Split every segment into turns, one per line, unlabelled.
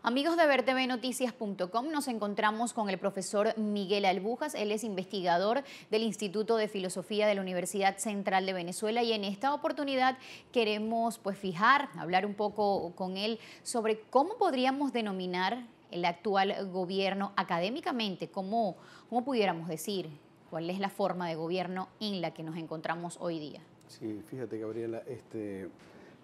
Amigos de vertvnoticias.com, nos encontramos con el profesor Miguel Albujas. Él es investigador del Instituto de Filosofía de la Universidad Central de Venezuela y en esta oportunidad queremos hablar un poco con él sobre cómo podríamos denominar el actual gobierno académicamente, cómo pudiéramos decir cuál es la forma de gobierno en la que nos encontramos hoy día.
Sí, fíjate, Gabriela,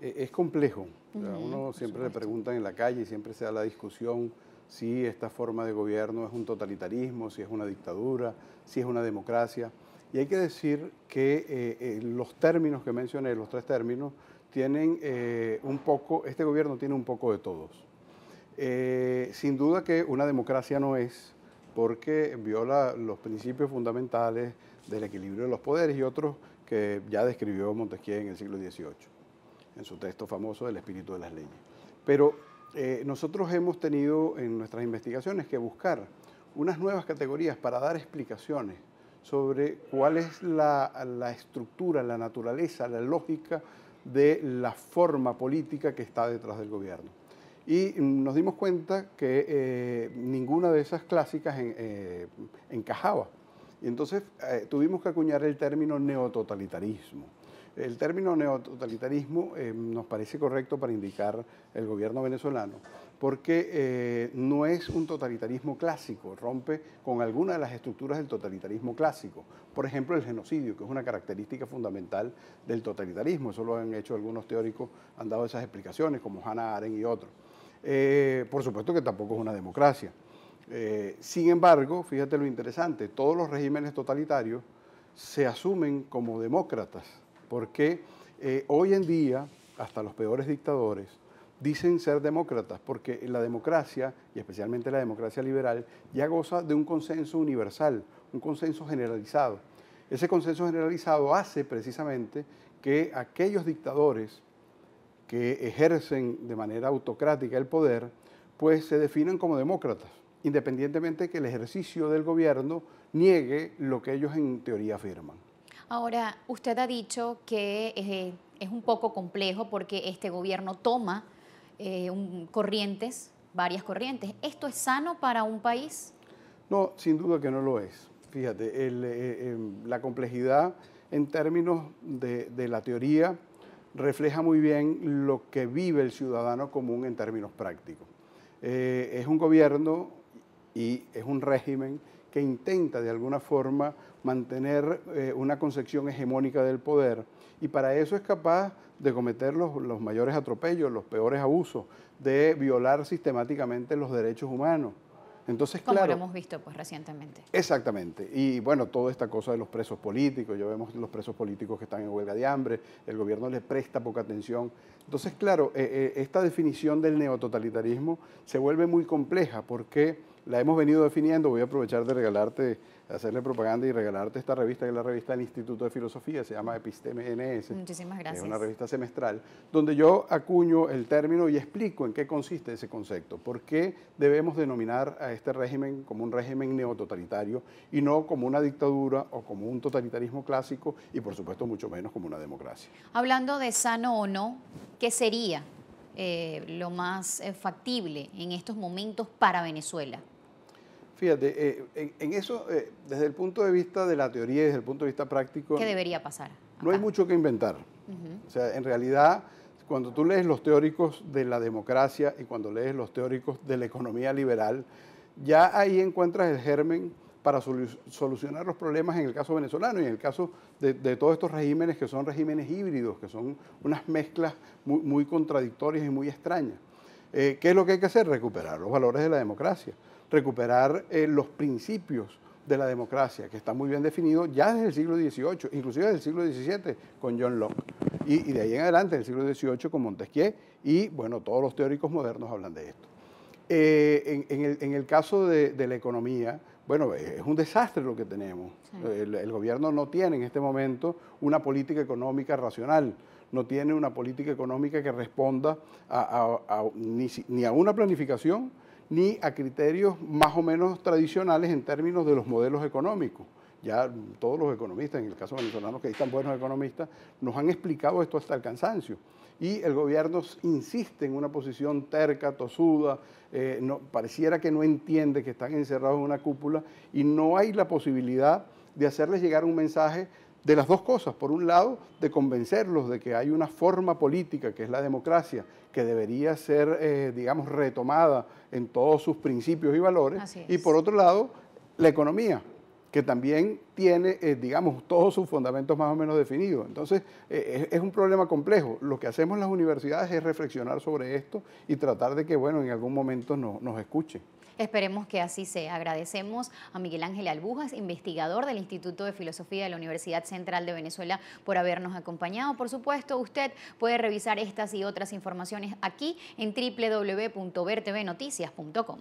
es complejo. A uno siempre le preguntan en la calle y siempre se da la discusión si esta forma de gobierno es un totalitarismo, si es una dictadura, si es una democracia. Y hay que decir que los términos que mencioné, los tres términos, tienen este gobierno tiene un poco de todos. Sin duda que una democracia no es, porque viola los principios fundamentales del equilibrio de los poderes y otros que ya describió Montesquieu en el siglo XVIII, en su texto famoso del espíritu de las leyes. Pero nosotros hemos tenido en nuestras investigaciones que buscar unas nuevas categorías para dar explicaciones sobre cuál es la estructura, la naturaleza, la lógica de la forma política que está detrás del gobierno. Y nos dimos cuenta que ninguna de esas clásicas encajaba. Y entonces tuvimos que acuñar el término neototalitarismo. El término neototalitarismo nos parece correcto para indicar el gobierno venezolano, porque no es un totalitarismo clásico, rompe con alguna de las estructuras del totalitarismo clásico. Por ejemplo, el genocidio, que es una característica fundamental del totalitarismo. Eso lo han hecho algunos teóricos, han dado esas explicaciones, como Hannah Arendt y otros. Por supuesto que tampoco es una democracia. Sin embargo, fíjate lo interesante, todos los regímenes totalitarios se asumen como demócratas, porque hoy en día, hasta los peores dictadores, dicen ser demócratas, porque la democracia, y especialmente la democracia liberal, ya goza de un consenso universal, un consenso generalizado. Ese consenso generalizado hace precisamente que aquellos dictadores que ejercen de manera autocrática el poder, pues se definan como demócratas, independientemente de que el ejercicio del gobierno niegue lo que ellos en teoría afirman.
Ahora, usted ha dicho que es un poco complejo porque este gobierno toma varias corrientes. ¿Esto es sano para un país?
No, sin duda que no lo es. Fíjate, la complejidad en términos de la teoría refleja muy bien lo que vive el ciudadano común en términos prácticos. Es un gobierno y es un régimen que intenta de alguna forma mantener una concepción hegemónica del poder y para eso es capaz de cometer los mayores atropellos, los peores abusos, de violar sistemáticamente los derechos humanos. Entonces,
como
claro,
lo hemos visto pues recientemente.
Exactamente. Y bueno, toda esta cosa de los presos políticos, ya vemos los presos políticos que están en huelga de hambre, el gobierno les presta poca atención. Entonces, claro, esta definición del neototalitarismo se vuelve muy compleja porque la hemos venido definiendo. Voy a aprovechar de regalarte, hacerle propaganda y regalarte esta revista, que es la revista del Instituto de Filosofía, se llama Episteme NS.
Muchísimas gracias.
Es una revista semestral, donde yo acuño el término y explico en qué consiste ese concepto. ¿Por qué debemos denominar a este régimen como un régimen neototalitario y no como una dictadura o como un totalitarismo clásico y por supuesto mucho menos como una democracia?
Hablando de sano o no, ¿qué sería lo más factible en estos momentos para Venezuela?
Fíjate, en eso, desde el punto de vista de la teoría y desde el punto de vista práctico,
¿Qué debería pasar acá?
no hay mucho que inventar. O sea, en realidad, cuando tú lees los teóricos de la democracia y cuando lees los teóricos de la economía liberal, ya ahí encuentras el germen para solucionar los problemas en el caso venezolano y en el caso de todos estos regímenes que son regímenes híbridos, que son unas mezclas muy contradictorias y muy extrañas. ¿Qué es lo que hay que hacer? Recuperar los valores de la democracia, recuperar los principios de la democracia, que está muy bien definido ya desde el siglo XVIII, inclusive desde el siglo XVII con John Locke, y de ahí en adelante, del siglo XVIII con Montesquieu, y bueno, todos los teóricos modernos hablan de esto. En el caso de la economía, bueno, es un desastre lo que tenemos. Sí. El gobierno no tiene en este momento una política económica racional, no tiene una política económica que responda ni a una planificación, ni a criterios más o menos tradicionales en términos de los modelos económicos. Ya todos los economistas, en el caso venezolano, que hay tan buenos economistas, nos han explicado esto hasta el cansancio. y el gobierno insiste en una posición terca, tosuda, pareciera que no entiende que están encerrados en una cúpula y no hay la posibilidad de hacerles llegar un mensaje de las dos cosas. Por un lado, de convencerlos de que hay una forma política, que es la democracia, que debería ser, digamos, retomada en todos sus principios y valores. Y por otro lado, la economía, que también tiene, digamos, todos sus fundamentos más o menos definidos. Entonces, es un problema complejo. Lo que hacemos en las universidades es reflexionar sobre esto y tratar de que, bueno, en algún momento nos escuchen.
Esperemos que así sea. Agradecemos a Miguel Ángel Albujas, investigador del Instituto de Filosofía de la Universidad Central de Venezuela, por habernos acompañado. Por supuesto, usted puede revisar estas y otras informaciones aquí en www.vertvnoticias.com.